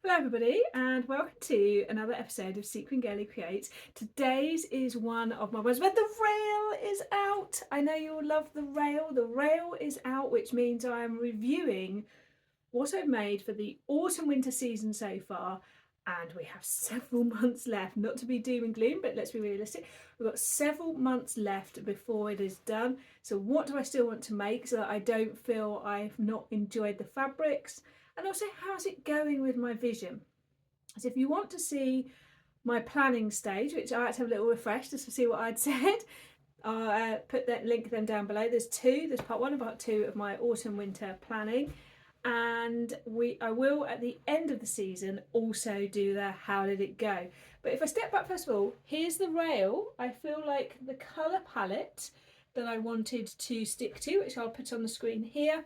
Hello everybody and welcome to another episode of Sequin Girly Creates. Today's is one of my ones where the rail is out. I know you all love the rail. The rail is out, which means I am reviewing what I've made for the autumn winter season so far, and we have several months left. Not to be doom and gloom, but let's be realistic. We've got several months left before it is done. So what do I still want to make so that I don't feel I've not enjoyed the fabrics? And also, how's it going with my vision? So if you want to see my planning stage, which I had to have a little refresh just to see what I'd said, I'll put that link them down below. There's part one and part two of my autumn winter planning, and I will at the end of the season also do the how did it go. But if I step back first of all, here's the rail. I feel like the colour palette that I wanted to stick to, which I'll put on the screen here,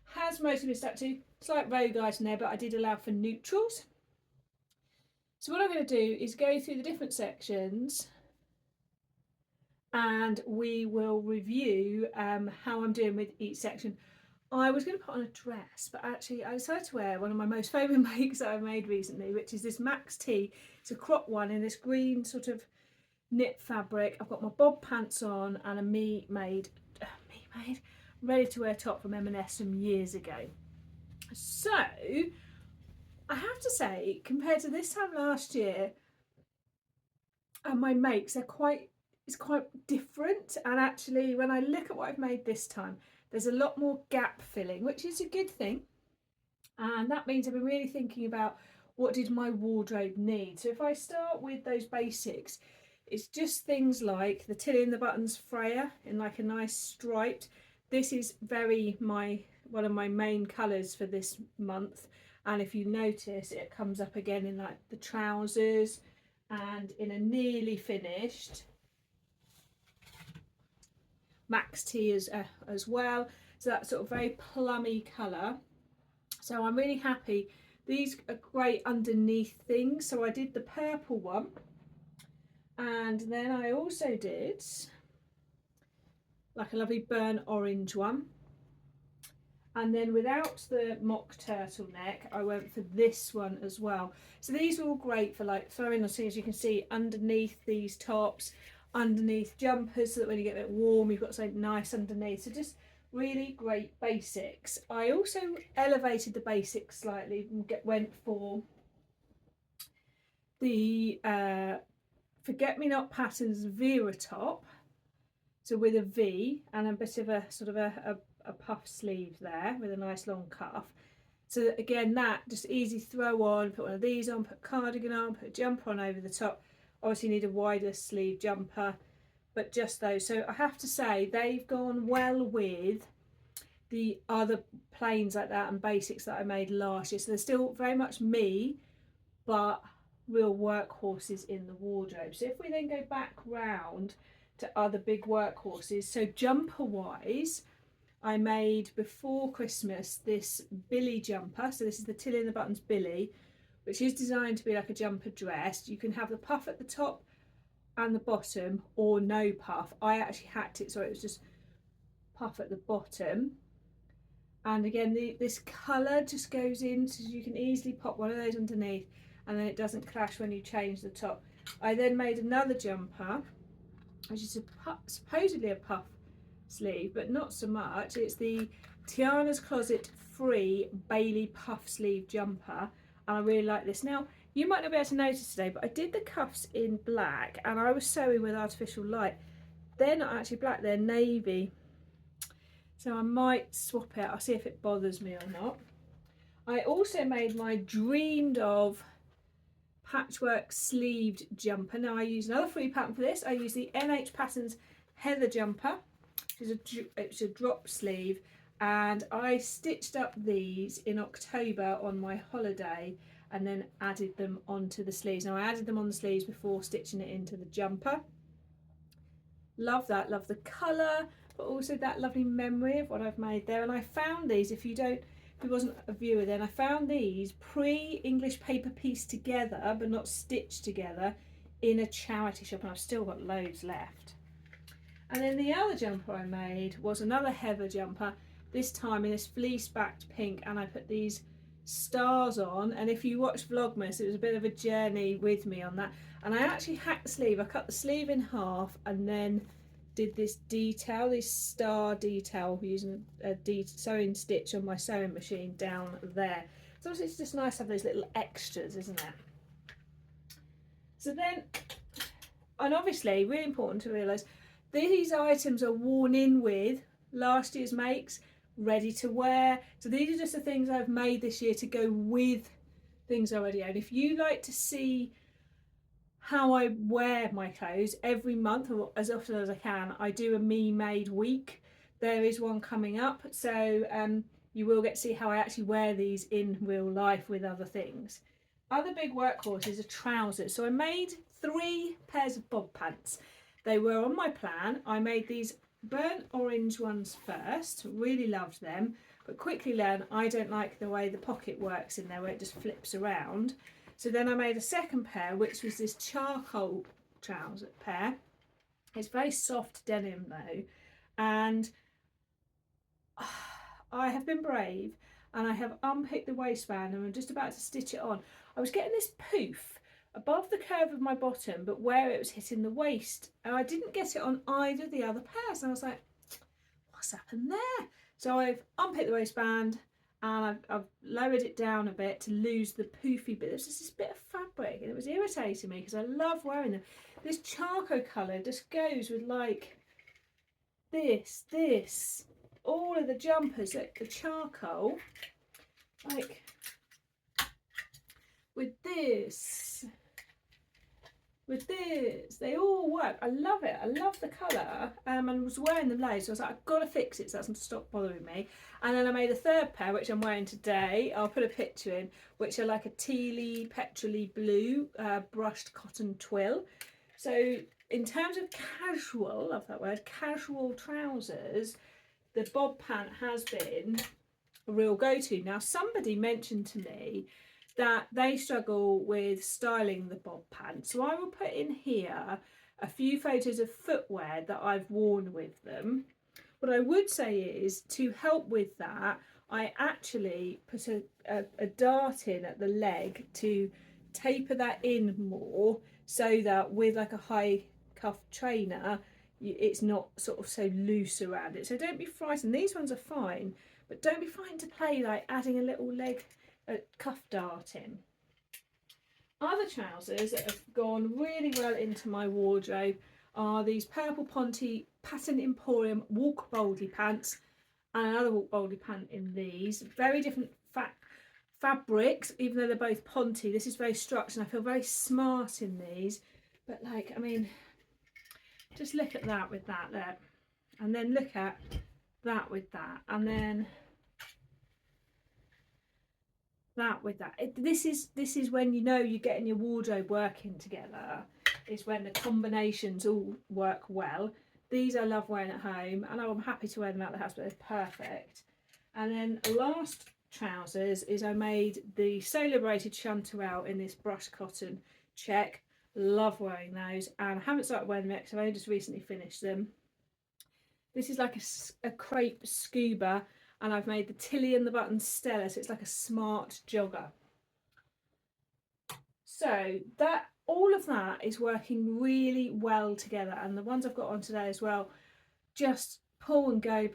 has mostly been stuck to. Slight rogue item there, but I did allow for neutrals. So what I'm going to do is go through the different sections and we will review how I'm doing with each section. I was going to put on a dress, but actually I decided to wear one of my most favourite makes that I've made recently, which is this Max T. It's a crop one in this green sort of knit fabric. I've got my bob pants on and a me made ready to wear top from M&S from years ago. So I have to say, compared to this time last year, and my makes, it's quite different. And actually, when I look at what I've made this time, there's a lot more gap filling, which is a good thing. And that means I've been really thinking about what did my wardrobe need. So if I start with those basics, it's just things like the Tilly and the Buttons Freya in like a nice striped. This is one of my main colours for this month, and if you notice it comes up again in like the trousers and in a nearly finished Max T as well. So that sort of very plummy colour. So I'm really happy. These are great underneath things. So I did the purple one, and then I also did like a lovely burnt orange one. And then without the mock turtleneck, I went for this one as well. So these are all great for like throwing on, as you can see, underneath these tops, underneath jumpers, so that when you get a bit warm, you've got something nice underneath. So just really great basics. I also elevated the basics slightly and went for the Forget Me Not Patterns Vera top. So with a V and a bit of a sort of a puff sleeve there with a nice long cuff. So again, that just easy throw on, put one of these on, put a cardigan on, put a jumper on over the top. Obviously you need a wider sleeve jumper, but just those. So I have to say they've gone well with the other plains like that and basics that I made last year. So they're still very much me, but real workhorses in the wardrobe. So if we then go back round to other big workhorses, so jumper wise, I made before Christmas this Billy jumper. So this is the Tilly and the Buttons Billy, which is designed to be like a jumper dress. You can have the puff at the top and the bottom, or no puff. I actually hacked it so it was just puff at the bottom. And again, this colour just goes in, so you can easily pop one of those underneath, and then it doesn't clash when you change the top. I then made another jumper, which is supposedly a puff sleeve, but not so much. It's the Tiana's Closet Free Bailey puff sleeve jumper, and I really like this. Now, you might not be able to notice today, but I did the cuffs in black, and I was sewing with artificial light. They're not actually black, they're navy. So I might swap it. I'll see if it bothers me or not. I also made my dreamed of patchwork sleeved jumper. Now I use another free pattern for this. I use the NH Patterns Heather jumper, it's a drop sleeve, and I stitched up these in October on my holiday and then added them onto the sleeves. Now I added them on the sleeves before stitching it into the jumper. Love that, love the colour, but also that lovely memory of what I've made there. And I found these, if you wasn't a viewer then, I found these pre-English paper pieced together but not stitched together in a charity shop, and I've still got loads left. And then the other jumper I made was another Heather jumper, this time in this fleece backed pink, and I put these stars on, and if you watch Vlogmas, it was a bit of a journey with me on that. And I actually hacked the sleeve. I cut the sleeve in half and then did this detail, this star detail, using a sewing stitch on my sewing machine down there. So it's just nice to have those little extras, isn't it? So then, and obviously really important to realise, these items are worn in with last year's makes, ready to wear. So these are just the things I've made this year to go with things I already own. If you like to see how I wear my clothes every month, or as often as I can, I do a me made week. There is one coming up, so you will get to see how I actually wear these in real life with other things. Other big workhorses are trousers. So I made 3 pairs of bob pants. They were on my plan. I made these burnt orange ones first, really loved them, but quickly learned I don't like the way the pocket works in there, where it just flips around. So then I made a second pair, which was this charcoal trouser pair. It's very soft denim though, and I have been brave and I have unpicked the waistband and I'm just about to stitch it on. I was getting this poof above the curve of my bottom, but where it was hitting the waist, and I didn't get it on either of the other pairs, and I was like, what's happened there? So I've unpicked the waistband and I've lowered it down a bit to lose the poofy bit. There's just this bit of fabric and it was irritating me because I love wearing them. This charcoal colour just goes with like this, all of the jumpers, like the charcoal, like with this, they all work. I love it. I love the colour, and I was wearing them loads, so I was like, I've got to fix it so it doesn't stop bothering me. And then I made a third pair, which I'm wearing today. I'll put a picture in, which are like a tealy, petrol-y blue brushed cotton twill. So in terms of casual, love that word, casual trousers, the bob pant has been a real go-to. Now, somebody mentioned to me that they struggle with styling the bob pants, so I will put in here a few photos of footwear that I've worn with them. What I would say is, to help with that, I actually put a dart in at the leg to taper that in more, so that with like a high cuff trainer it's not sort of so loose around it. So don't be frightened, these ones are fine, but don't be frightened to play like adding a little leg cuff dart in. Other trousers that have gone really well into my wardrobe are these Purple Ponte Pattern Emporium Walk Boldly pants, and another Walk Boldly pant in these. Very different fabrics, even though they're both Ponte. This is very structured and I feel very smart in these. But like, I mean, just look at that with that there, and then look at that with that, and then that with that. This is when you know you're getting your wardrobe working together, is when the combinations all work well. These I love wearing at home, and I'm happy to wear them out the house, but they're perfect. And then last trousers is I made the Solar Braided Chanterelle in this brushed cotton check. Love wearing those, and I haven't started wearing them yet because I've only just recently finished them. This is like a crepe scuba, and I've made the Tilly and the Button Stella, so it's like a smart jogger. So that, all of that is working really well together, and the ones I've got on today as well, just pull and go,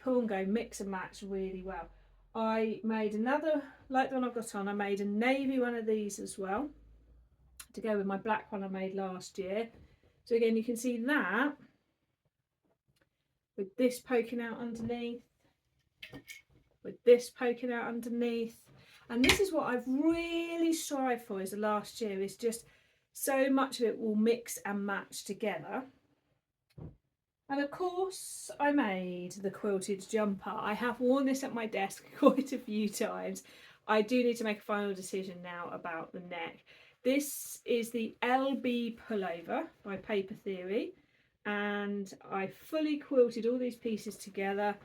mix and match really well. I made another, like the one I've got on, I made a navy one of these as well, to go with my black one I made last year. So again, you can see that with this poking out underneath, with this poking out underneath. And this is what I've really strived for is the last year, is just so much of it will mix and match together. And of course I made the quilted jumper. I have worn this at my desk quite a few times. I do need to make a final decision now about the neck. This is the LB pullover by Paper Theory, and I fully quilted all these pieces together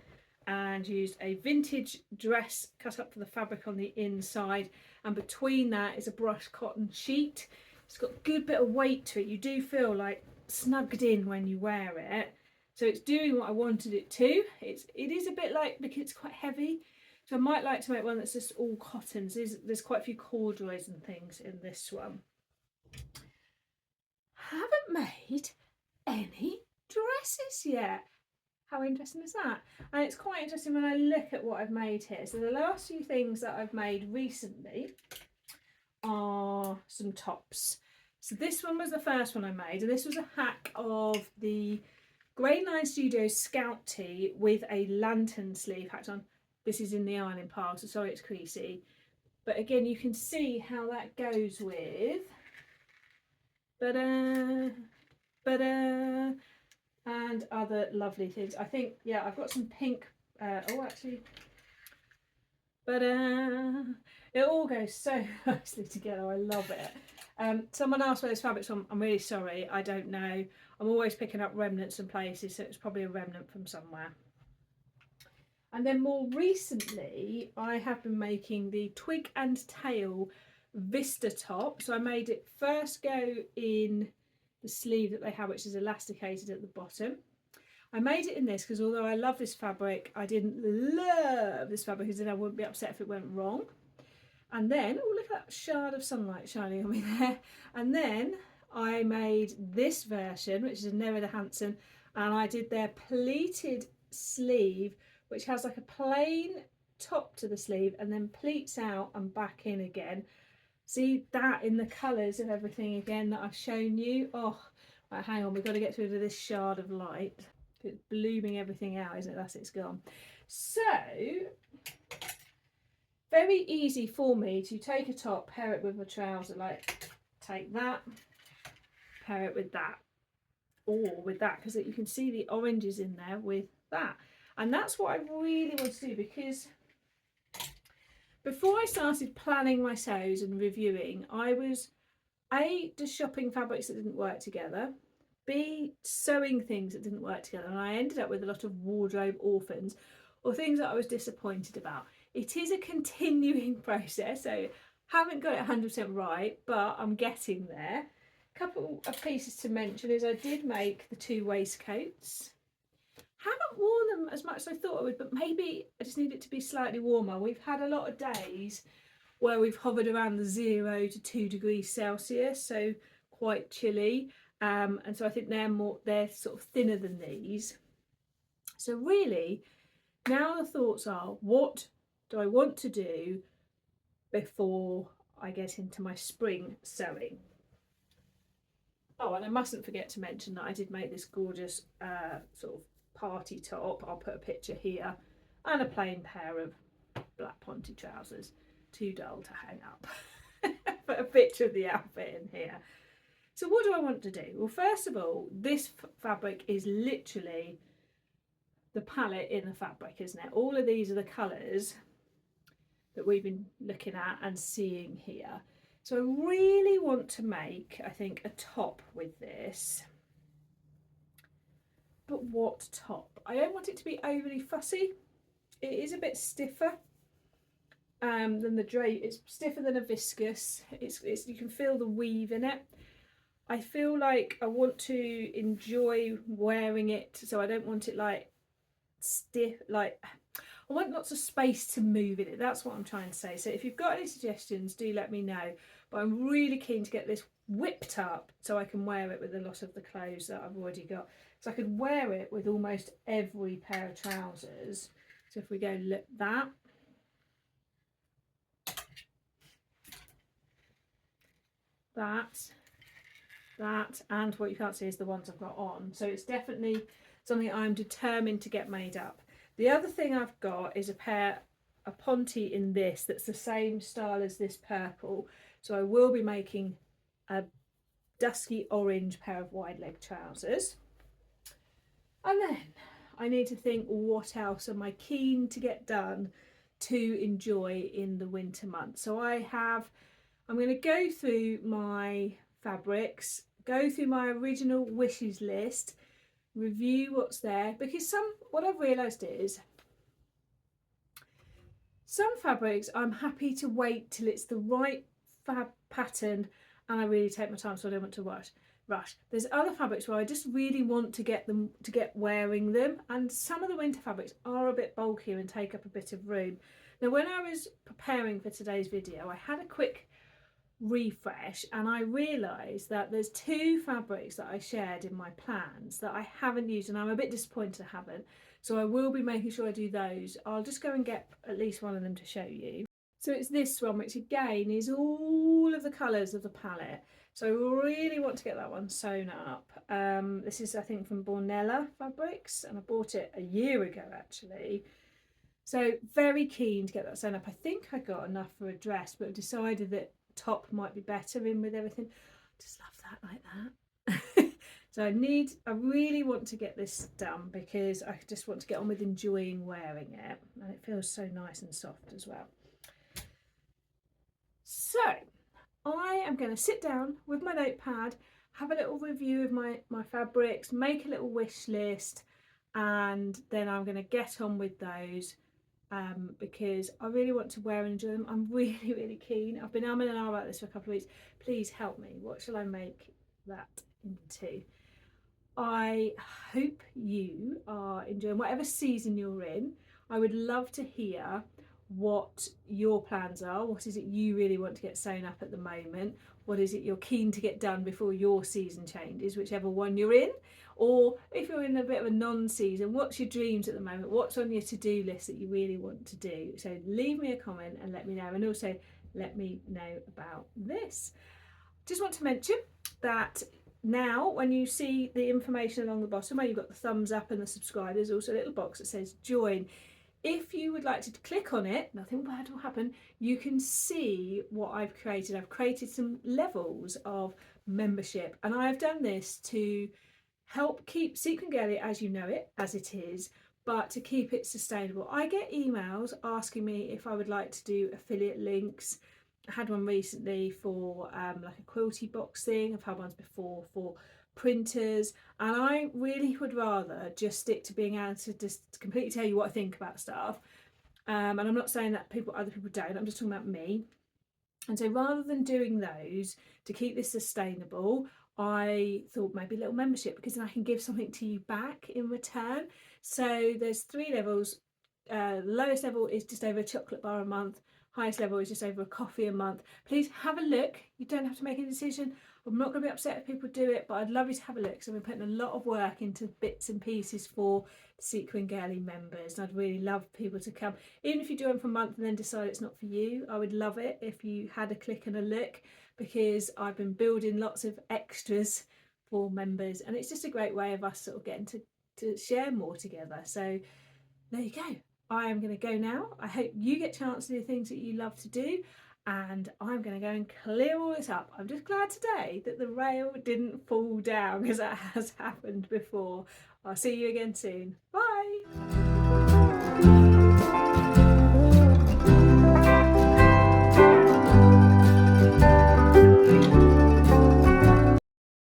and used a vintage dress cut up for the fabric on the inside, and between that is a brushed cotton sheet. It's got a good bit of weight to it. You do feel like snugged in when you wear it, so it's doing what I wanted it to. It is a bit like, because it's quite heavy, So I might like to make one that's just all cottons. There's quite a few corduroys and things in this one. Haven't made any dresses yet. How interesting is that? And it's quite interesting when I look at what I've made here. So the last few things that I've made recently are some tops. So this one was the first one I made, and this was a hack of the Grainline Studios Scout tee with a lantern sleeve hacked on. This is in the ironing pile, so sorry it's creasy. But again, you can see how that goes with and other lovely things. I think, yeah, I've got some pink, oh actually, it all goes so nicely together. I love it. Someone asked where this fabric's from. I'm really sorry, I don't know. I'm always picking up remnants in places, so it's probably a remnant from somewhere. And then more recently, I have been making the Twig and Tail Vista top. So I made it first go in the sleeve that they have, which is elasticated at the bottom. I made it in this because although I love this fabric, I didn't love this fabric, because then I wouldn't be upset if it went wrong. And then, oh, look at that shard of sunlight shining on me there. And then I made this version, which is a Nerida Hansen, and I did their pleated sleeve, which has like a plain top to the sleeve and then pleats out and back in again. See that in the colours of everything again that I've shown you. Oh, right, hang on, we've got to get rid of this shard of light. It's blooming everything out, isn't it? That's it's gone. So, very easy for me to take a top, pair it with a trouser, like take that, pair it with that, or with that, because you can see the oranges in there with that. And that's what I really want to do, because before I started planning my sews and reviewing, I was A, just shopping fabrics that didn't work together, B, sewing things that didn't work together, and I ended up with a lot of wardrobe orphans or things that I was disappointed about. It is a continuing process, so haven't got it 100% right, but I'm getting there. A couple of pieces to mention is I did make the 2 waistcoats. Haven't worn them as much as I thought I would, but maybe I just need it to be slightly warmer. We've had a lot of days where we've hovered around the 0 to 2 degrees Celsius, so quite chilly. And so I think they're sort of thinner than these. So really, now the thoughts are, what do I want to do before I get into my spring sewing? Oh, and I mustn't forget to mention that I did make this gorgeous sort of party top. I'll put a picture here, and a plain pair of black ponty trousers. Too dull to hang up. Put a picture of the outfit in here. So what do I want to do? Well, first of all, this fabric is literally the palette in the fabric, isn't it? All of these are the colours that we've been looking at and seeing here. So I really want to make, I think, a top with this. But what top? I don't want it to be overly fussy. It is a bit stiffer than the drape. It's stiffer than a viscose. It's you can feel the weave in it. I feel like I want to enjoy wearing it, so I don't want it like stiff, like I want lots of space to move in it. That's what I'm trying to say. So if you've got any suggestions, do let me know. But I'm really keen to get this whipped up so I can wear it with a lot of the clothes that I've already got. So I could wear it with almost every pair of trousers. So if we go look that. That, and what you can't see is the ones I've got on. So it's definitely something I'm determined to get made up. The other thing I've got is a ponte in this that's the same style as this purple. So I will be making a dusky orange pair of wide leg trousers. And then I need to think, what else am I keen to get done to enjoy in the winter months? So I'm going to go through my fabrics, go through my original wishes list, review what's there, because what I've realised is some fabrics I'm happy to wait till it's the right fab pattern and I really take my time, so I don't want to rush. There's other fabrics where I just really want to get wearing them, and some of the winter fabrics are a bit bulkier and take up a bit of room. Now, when I was preparing for today's video, I had a quick refresh and I realised that there's 2 fabrics that I shared in my plans that I haven't used, and I'm a bit disappointed I haven't. So I will be making sure I do those. I'll just go and get at least one of them to show you. So it's this one, which again is all of the colours of the palette. So I really want to get that one sewn up. This is, I think, from Bornella Fabrics, and I bought it a year ago actually. So very keen to get that sewn up. I think I got enough for a dress, but I've decided that top might be better in with everything. Just love that like that. So I really want to get this done because I just want to get on with enjoying wearing it, and it feels so nice and soft as well. So I am going to sit down with my notepad, have a little review of my fabrics, make a little wish list, and then I'm going to get on with those because I really want to wear and enjoy them. I'm really, really keen. I've been umming and ahhing about this for a couple of weeks. Please help me. What shall I make that into? I hope you are enjoying whatever season you're in. I would love to hear what your plans are. What is it you really want to get sewn up at the moment? What is it you're keen to get done before your season changes, whichever one you're in? Or if you're in a bit of a non-season, what's your dreams at the moment? What's on your to-do list that you really want to do? So leave me a comment and let me know, and also let me know about this. Just want to mention that now when you see the information along the bottom where you've got the thumbs up and the subscribe, there's also a little box that says join. If you would like to click on it, nothing bad will happen. You can see what I've created. I've created some levels of membership, and I've done this to help keep Sequin Girly as you know it, as it is, but to keep it sustainable. I get emails asking me if I would like to do affiliate links. I had one recently for like a quilty box thing. I've had ones before for printers, and I really would rather just stick to being able to just completely tell you what I think about stuff. And I'm not saying that other people don't, I'm just talking about me. And so rather than doing those to keep this sustainable, I thought maybe a little membership, because then I can give something to you back in return. So there's 3 levels. Lowest level is just over a chocolate bar a month. Highest level is just over a coffee a month. Please have a look. You don't have to make a decision. I'm not going to be upset if people do it, but I'd love you to have a look. So I've been putting a lot of work into bits and pieces for Sequin Girly members, and I'd really love people to come. Even if you do them for a month and then decide it's not for you, I would love it if you had a click and a look, because I've been building lots of extras for members, and it's just a great way of us sort of getting to share more together. So there you go. I am going to go now. I hope you get a chance to do things that you love to do, and I'm going to go and clear all this up. I'm just glad today that the rail didn't fall down, because that has happened before. I'll see you again soon. Bye.